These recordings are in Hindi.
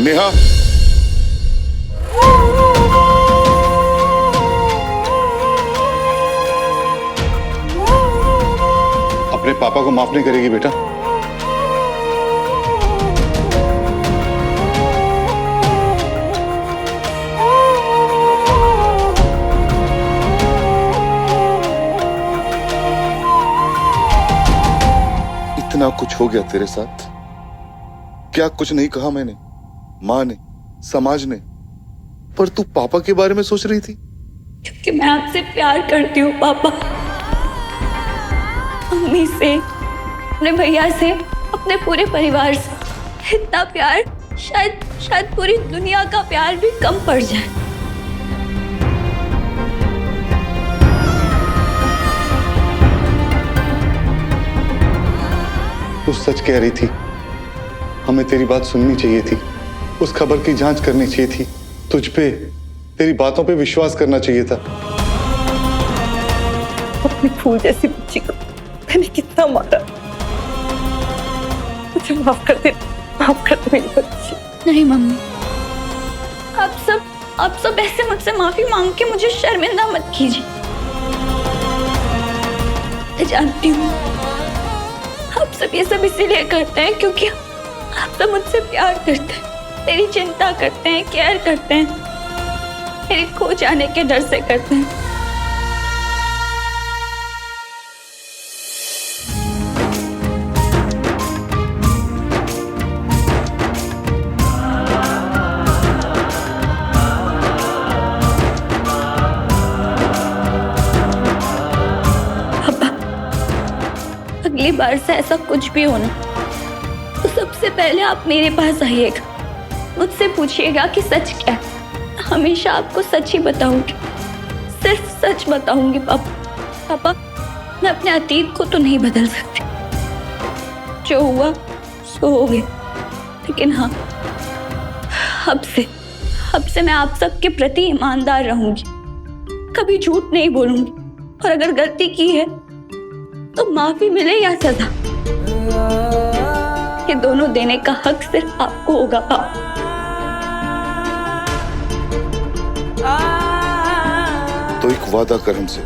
नेहा, अपने पापा को माफ नहीं करेगी बेटा? इतना कुछ हो गया तेरे साथ, क्या कुछ नहीं कहा मैंने? माँ ने, समाज ने, पर तू पापा के बारे में सोच रही थी? क्योंकि मैं आपसे प्यार करती हूँ पापा। मम्मी से, अपने भैया से, अपने पूरे परिवार से। इतना प्यार शायद पूरी दुनिया का प्यार भी कम पड़ जाए। तू सच कह रही थी, हमें तेरी बात सुननी चाहिए थी, उस खबर की जांच करनी चाहिए थी, तुझ पे, तेरी बातों पे विश्वास करना चाहिए था। अपनी फूल जैसी बच्ची को मैंने कितना मारा। मुझे माफ कर दे मेरी बच्ची। नहीं मम्मी, आप सब ऐसे मुझसे माफी मांग के मुझे शर्मिंदा मत कीजिए। मैं जानती हूँ आप सब ये सब इसीलिए करते हैं क्योंकि आप सब मुझसे प्यार करते हैं, मेरी चिंता करते हैं, केयर करते हैं, मेरे खो जाने के डर से करते हैं। पापा, अगली बार से ऐसा कुछ भी होना तो सबसे पहले आप मेरे पास आइएगा, मुझसे पूछिएगा कि सच क्या है। हमेशा आपको सच ही बताऊंगी, सिर्फ सच बताऊंगी पापा। मैं अपने अतीत को तो नहीं बदल सकती, जो हुआ सो हो गया, लेकिन हाँ, अब से मैं आप सबके प्रति ईमानदार रहूंगी, कभी झूठ नहीं बोलूंगी, और अगर गलती की है तो माफी मिले या सजा, ये दोनों देने का हक सिर्फ आपको होगा पापा। तो एक वादा कर हमसे,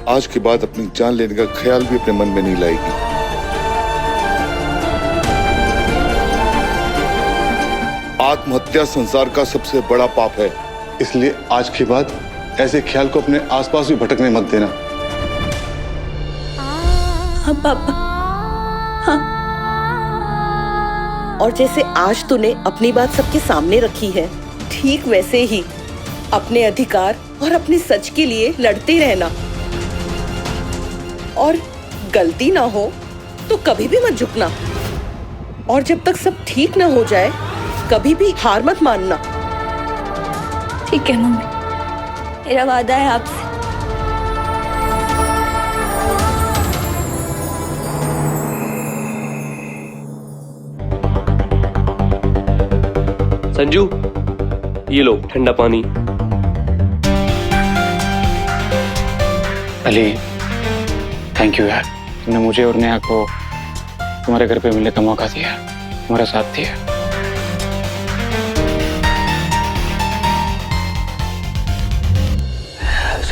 आज के बाद अपनी जान लेने का ख्याल भी अपने मन में नहीं लाएगी। आत्महत्या संसार का सबसे बड़ा पाप है, इसलिए आज के बाद ऐसे ख्याल को अपने आसपास भी भटकने मत देना। हाँ पापा, हाँ। और जैसे आज तूने अपनी बात सबके सामने रखी है, ठीक वैसे ही अपने अधिकार और अपने सच के लिए लड़ते रहना, और गलती ना हो तो कभी भी मत झुकना। और जब तक सब ठीक ना हो जाए कभी भी हार मत मानना। ठीक है मम्मी, मेरा वादा है आपसे। संजू, ये लो ठंडा पानी। अली, थैंक यू यार, तुमने मुझे और नेहा को तुम्हारे घर पे मिलने का मौका दिया, तुम्हारा साथ दिया।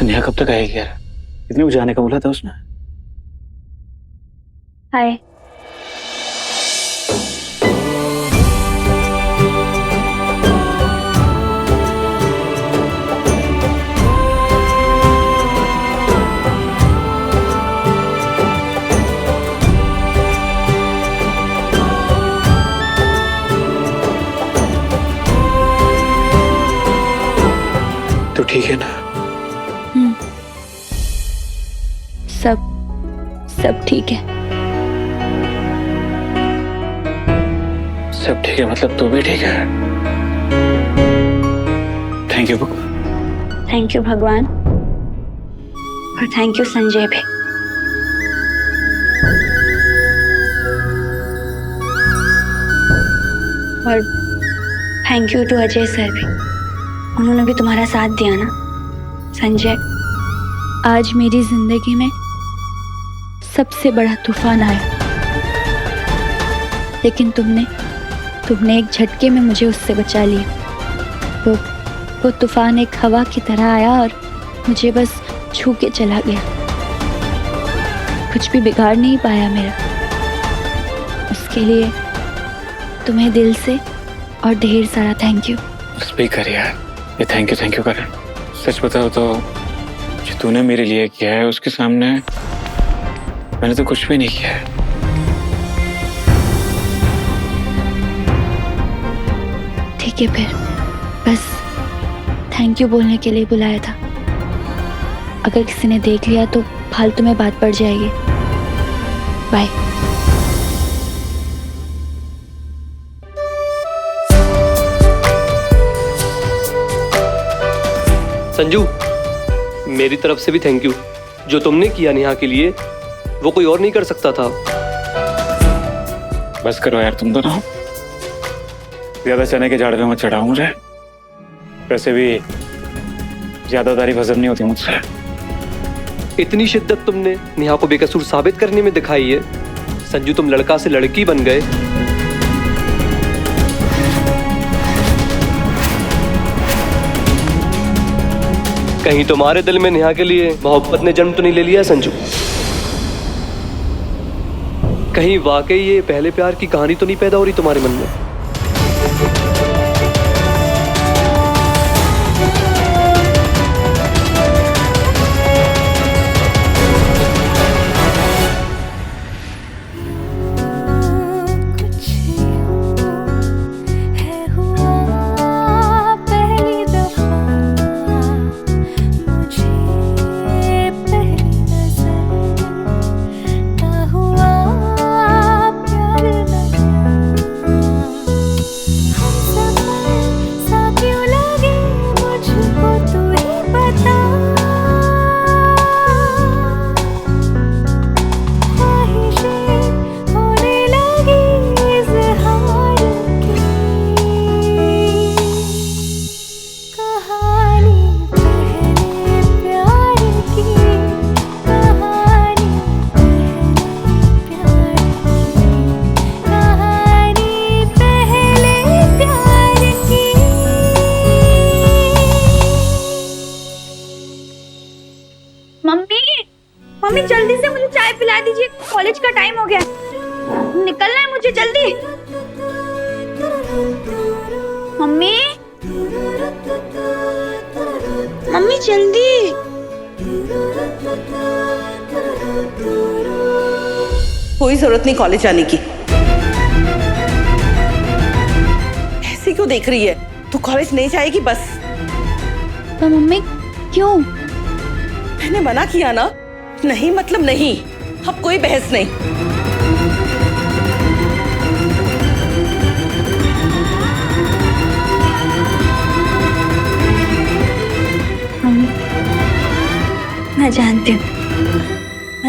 नेहा कब तक आएगी यार? कितने बजे आने का बोला था उसने? हाय। तो ठीक है ना? सब ठीक है। सब ठीक है मतलब तू भी ठीक है? थैंक यू भगवान। थैंक यू भगवान, और थैंक यू संजय भी। और thank you too Ajay sir भी, उन्होंने भी तुम्हारा साथ दिया ना। संजय, आज मेरी जिंदगी में सबसे बड़ा तूफान आया, लेकिन तुमने एक झटके में मुझे उससे बचा लिया। वो तूफान एक हवा की तरह आया और मुझे बस छू के चला गया। कुछ भी बिगाड़ नहीं पाया मेरा। उसके लिए तुम्हें दिल से और ढेर सारा थैंक यू। बस भी कर यार, ये थैंक यू कर। सच बताओ तो जो तूने मेरे लिए किया है उसके सामने मैंने तो कुछ भी नहीं किया है। ठीक है फिर, बस थैंक यू बोलने के लिए बुलाया था। अगर किसी ने देख लिया तो फालतू में बात बढ़ जाएगी। बाय। संजू, मेरी तरफ से भी थैंक यू। जो तुमने किया नेहा के लिए वो कोई और नहीं कर सकता था। बस करो यार तुम दोनों, ज्यादा चने के झाड़ पे मत चढ़ाओ मुझे। वैसे भी ज्यादा तारीफ हजम नहीं होती मुझसे। इतनी शिद्दत तुमने नेहा को बेकसूर साबित करने में दिखाई है। संजू, तुम लड़का से लड़की बन गए। कहीं तुम्हारे दिल में नेहा के लिए मोहब्बत ने जन्म तो नहीं ले लिया संजू? कहीं वाकई ये पहले प्यार की कहानी तो नहीं पैदा हो रही तुम्हारे मन में? मम्मी जल्दी से मुझे चाय पिला दीजिए, कॉलेज का टाइम हो गया, निकलना है मुझे जल्दी। मम्मी, मम्मी जल्दी। कोई जरूरत नहीं कॉलेज आने की। ऐसे क्यों देख रही है? तू कॉलेज नहीं जाएगी बस। तो मम्मी क्यों? मैंने मना किया ना, नहीं मतलब नहीं। अब कोई बहस नहीं।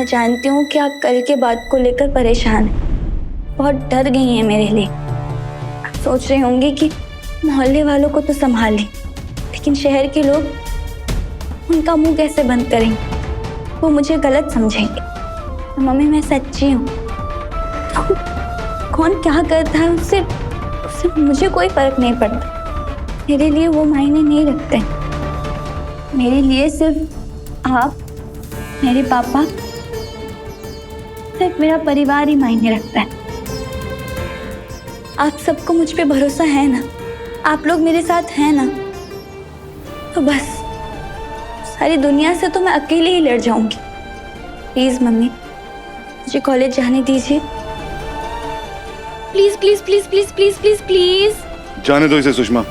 जानती हूँ कि आप कल के बात को लेकर परेशान हैं, बहुत डर गई हैं मेरे लिए। आप सोच रही होंगी कि मोहल्ले वालों को तो संभाल लें, लेकिन शहर के लोग उनका मुंह कैसे बंद करेंगे, वो मुझे गलत समझेंगे। तो मम्मी मैं सच्ची हूँ, तो कौन क्या करता है उससे मुझे कोई फर्क नहीं पड़ता। मेरे लिए वो मायने नहीं रखते। मेरे लिए सिर्फ आप, मेरे पापा, सिर्फ मेरा परिवार ही मायने रखता है। आप सबको मुझ पे भरोसा है ना? आप लोग मेरे साथ हैं ना? तो बस सारी दुनिया से तो मैं अकेले ही लड़ जाऊंगी। प्लीज मम्मी, मुझे कॉलेज जाने दीजिए। Please please please please please please please. जाने दो इसे सुषमा।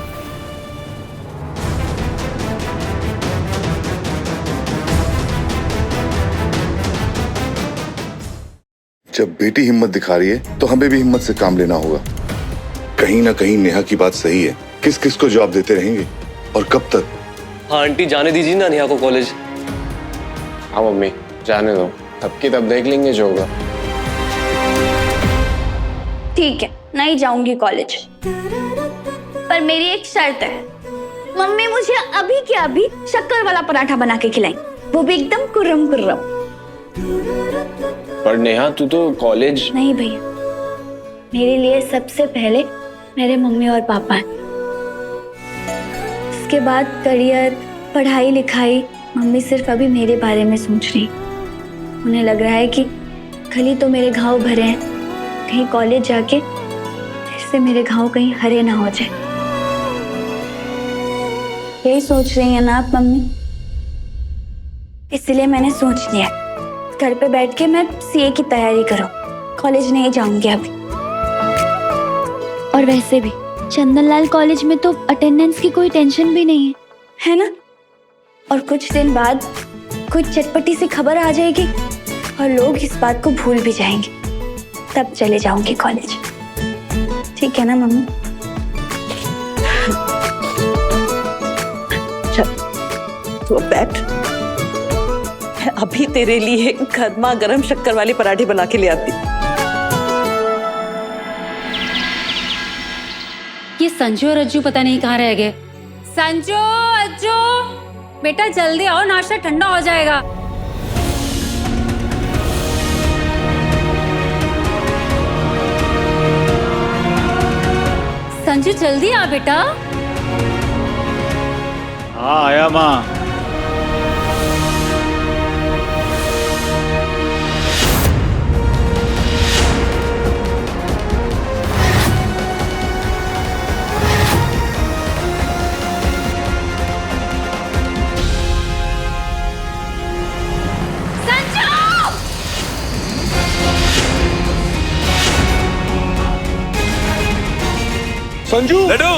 जब बेटी हिम्मत दिखा रही है तो हमें भी हिम्मत से काम लेना होगा। कहीं ना कहीं नेहा की बात सही है। किस किस को जवाब देते रहेंगे और कब तक? हाँ आंटी, जाने दीजिए ना नेहा को कॉलेज। हाँ मम्मी, जाने दो, तब की तब देख लेंगे जो होगा। ठीक है, नहीं जाऊंगी कॉलेज, पर मेरी एक शर्त है। मम्मी मुझे अभी के अभी शक्कर वाला पराठा बना के खिलाई, वो भी एकदम कुर्रम कुर्रम। पर नेहा तू तो कॉलेज। नहीं भैया, मेरे लिए सबसे पहले मेरे मम्मी और पापा हैं। इसके बाद करियर, पढ़ाई लिखाई। मम्मी सिर्फ अभी मेरे बारे में सोच रही। उन्हें लग रहा है कि कल ही तो मेरे घाव भरे हैं, कहीं कॉलेज जाके फिर से मेरे घाव कहीं हरे ना हो जाए। यही सोच रही है ना आप मम्मी? इसलिए मैंने सोच लिया घर पे बैठ के मैं सीए की तैयारी करूं, कॉलेज नहीं जाऊंगी अभी। और वैसे भी चंदनलाल कॉलेज में तो अटेंडेंस की कोई टेंशन भी नहीं है ना? और कुछ दिन बाद कोई चटपटी सी खबर आ जाएगी और लोग इस बात को भूल भी जाएंगे, तब चले जाऊंगी कॉलेज। ठीक है ना मम्मी? चल तू अब बैठ, मैं अभी तेरे लिए गर्मा गर्म शक्कर वाले पराठे बना के ले आती। ये संजू और अज्जू पता नहीं कहाँ रह गए। संजू, अज्जू, बेटा जल्दी आओ, नाश्ता ठंडा हो जाएगा। संजू जल्दी आ बेटा। हाँ आया माँ। संजू, लड्डू,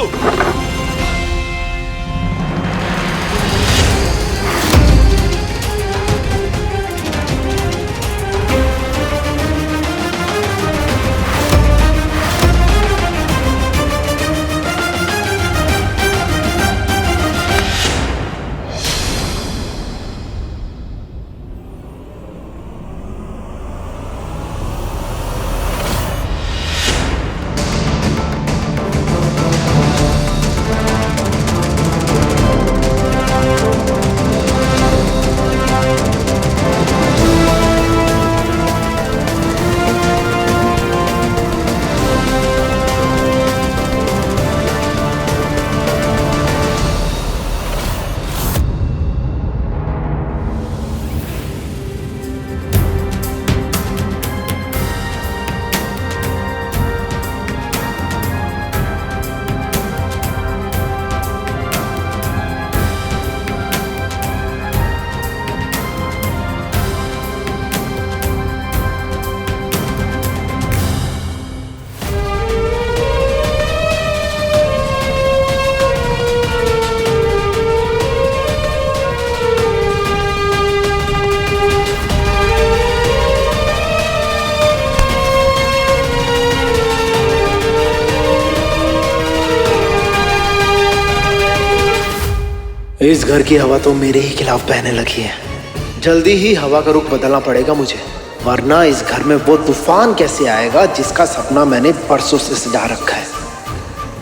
इस घर की हवा तो मेरे ही खिलाफ बहने लगी है। जल्दी ही हवा का रुख बदलना पड़ेगा मुझे, वरना इस घर में वो तूफान कैसे आएगा जिसका सपना मैंने परसों से सजा रखा है।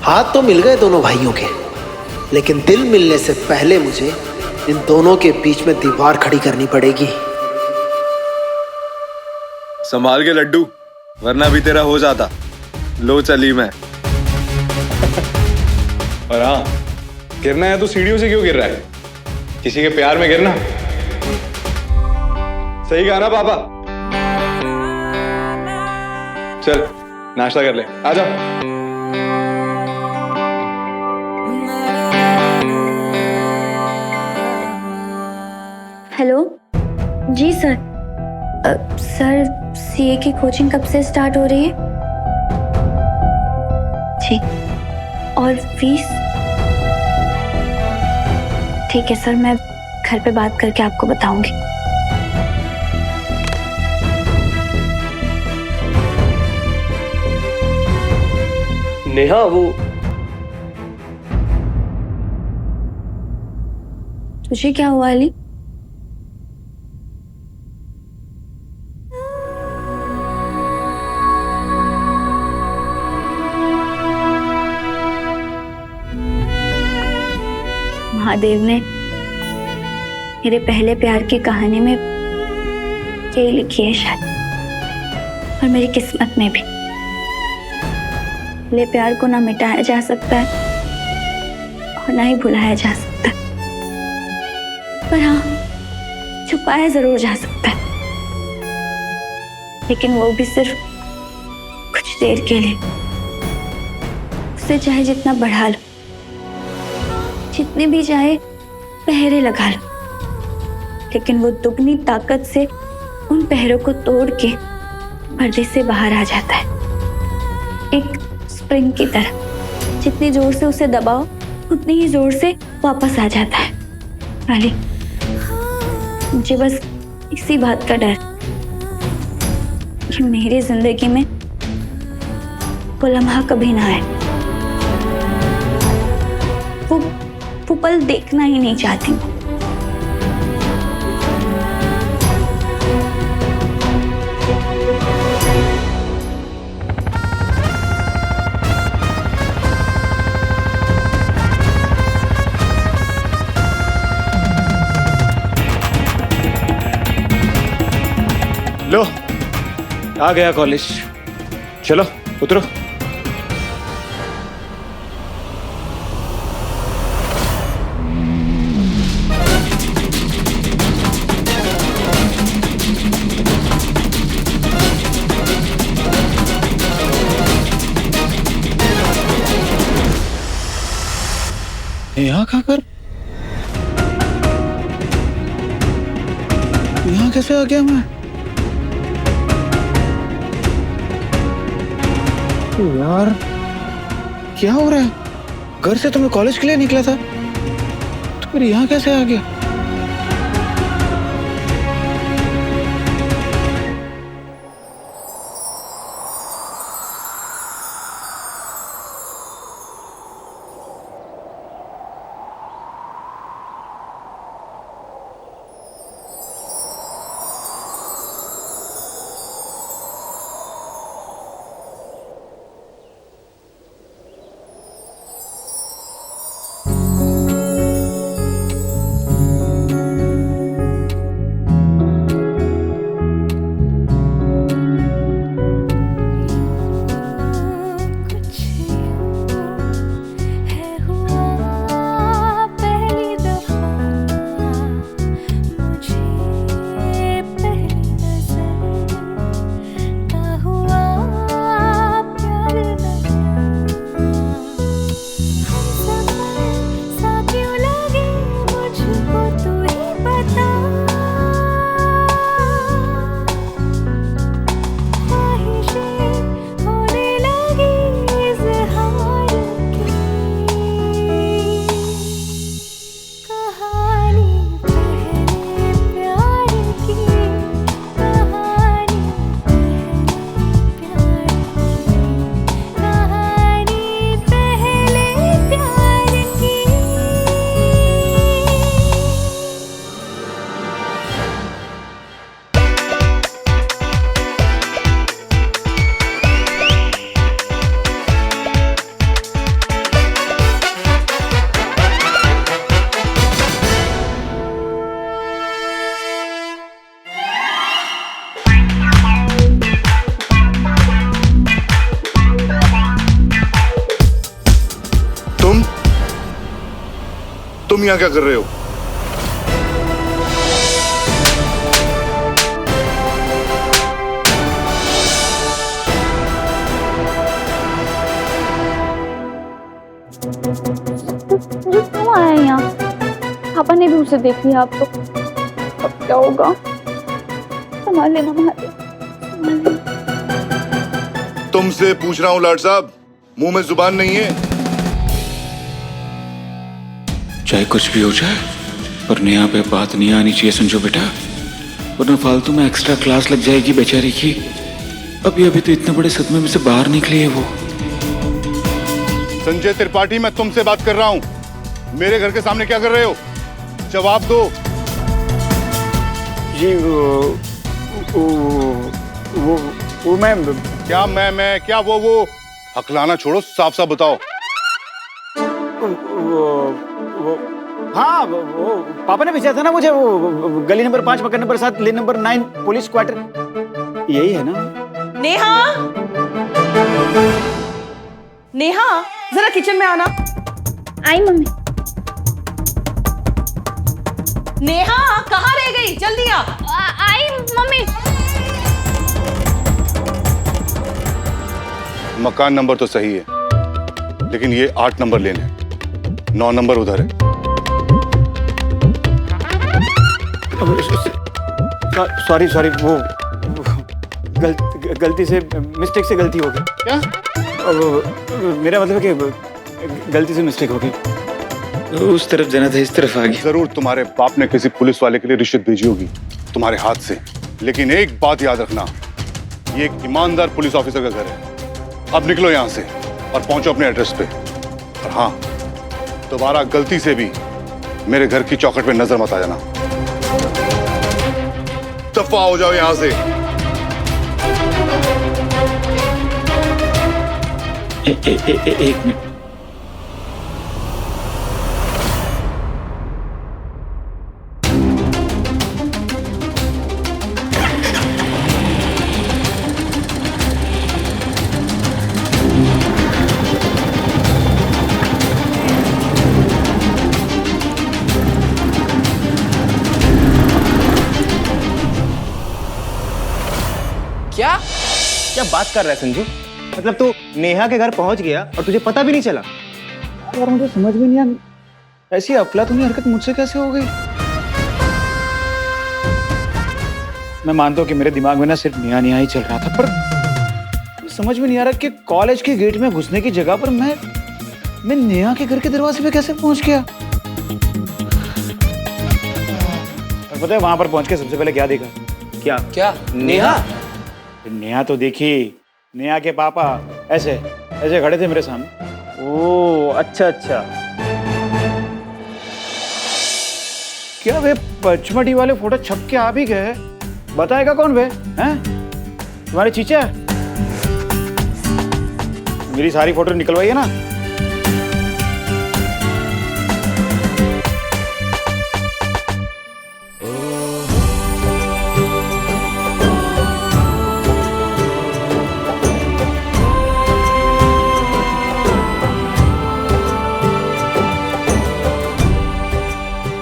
हाथ तो मिल गए दोनों भाइयों के, लेकिन दिल मिलने से पहले मुझे इन दोनों के बीच में दीवार खड़ी करनी पड़ेगी। संभाल के लड्डू, वरना भी तेरा हो जाता। लो चली मैं। और हाँ, गिरना है तो सीढ़ियों से क्यों गिर रहा है? किसी के प्यार में गिरना। सही कहा ना पापा? चल नाश्ता कर ले, आजा। हेलो जी सर। सर सीए की कोचिंग कब से स्टार्ट हो रही है? जी, और फीस? ठीक है सर, मैं घर पे बात करके आपको बताऊंगी। नेहा वो तुझे क्या हुआ अली? महादेव ने मेरे पहले प्यार की कहानी में यही लिखी है शायद, और मेरी किस्मत में भी। पहले प्यार को ना मिटाया जा सकता है और ना ही भुलाया जा सकता, पर हाँ छुपाया जरूर जा सकता है, लेकिन वो भी सिर्फ कुछ देर के लिए। उसे चाहे जितना बढ़ा लो, जितने भी चाहे पहरे लगा लो, लेकिन वो दुगनी ताकत से उन पहरों को तोड़ के पर्दे से बाहर आ जाता है, एक स्प्रिंग की तरह। जितनी जोर से उसे दबाओ उतनी ही जोर से वापस आ जाता है। अली, मुझे बस इसी बात का डर कि मेरी जिंदगी में वो लम्हा कभी ना आए। वो पल देखना ही नहीं चाहती मैं। लो आ गया कॉलेज, चलो उतरो। यहाँ खाकर यहाँ कैसे आ गया मैं? यार क्या हो रहा है? घर से तो मैं कॉलेज के लिए निकला था, तो फिर यहाँ कैसे आ गया? तुम यहाँ क्या कर रहे हो? जो क्यों आया यहाँ? पापा ने भी उसे देख लिया। अब तो अब क्या होगा? संभाल लेना महादेव। तुमसे पूछ रहा हूँ लाड साहब, मुंह में जुबान नहीं है? चाहे कुछ भी हो जाए, पर नेहा पे बात नहीं आनी चाहिए संजू बेटा, वरना फालतू में एक्स्ट्रा क्लास लग जाएगी बेचारी की। अभी अभी तो इतने बड़े सदमे में से बाहर निकली है वो। संजय त्रिपाठी, मैं तुमसे बात कर रहा हूँ। मेरे घर के सामने क्या कर रहे हो? जवाब दो। जी वो मैं क्या वो हकलाना छोड़ो, साफ साफ बताओ। हाँ वो पापा ने भेजा था ना मुझे, वो गली नंबर 5 मकान number 7 lane number 9 police quarter, यही है ना? नेहा जरा किचन में आना। आई मम्मी। नेहा कहाँ रह गई? जल्दी आ। आई मम्मी। मकान नंबर तो सही है, लेकिन ये 8 नंबर लेन है, 9 नंबर उधर है। सॉरी वो गलती से, मिस्टेक से गलती हो गई। क्या? मेरा मतलब है कि गलती से मिस्टेक हो गई। उस तरफ जाना था, इस तरफ आ गई। जरूर तुम्हारे बाप ने किसी पुलिस वाले के लिए रिश्वत भेजी होगी तुम्हारे हाथ से, लेकिन एक बात याद रखना, ये एक ईमानदार पुलिस ऑफिसर का घर है। अब निकलो यहाँ से और पहुंचो अपने एड्रेस पे। और हाँ, दोबारा गलती से भी मेरे घर की चौखट पे नजर मत आ जाना। दफा हो जाओ यहाँ से। एक मिनट। क्या बात कर रहा है संजू? मतलब तू नेहा के घर पहुंच गया और तुझे पता भी नहीं चला? यार मुझे समझ में नहीं आ, ऐसी अफलातूनी हरकत मुझसे कैसे हो गई? मैं मानता हूँ कि मेरे दिमाग में ना सिर्फ नेहा ही चल रहा था, पर समझ में नहीं आ रहा कि कॉलेज के गेट में घुसने की जगह पर मैं नेहा के घर के दरवाजे पे कैसे पहुंच गया। और पता है वहां पर पहुंच के सबसे पहले क्या देखा? क्या नेहा? नेहा तो देखी, नेहा के पापा ऐसे ऐसे खड़े थे मेरे सामने। ओ अच्छा। क्या वे पचमढ़ी वाले फोटो छप के आ भी गए? बताएगा कौन वे? हैं? तुम्हारे चीचा? मेरी सारी फोटो निकलवाई है ना?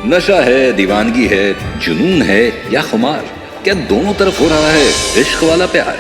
नशा है, दीवानगी है, जुनून है या खुमार, क्या दोनों तरफ हो रहा है इश्क वाला प्यार?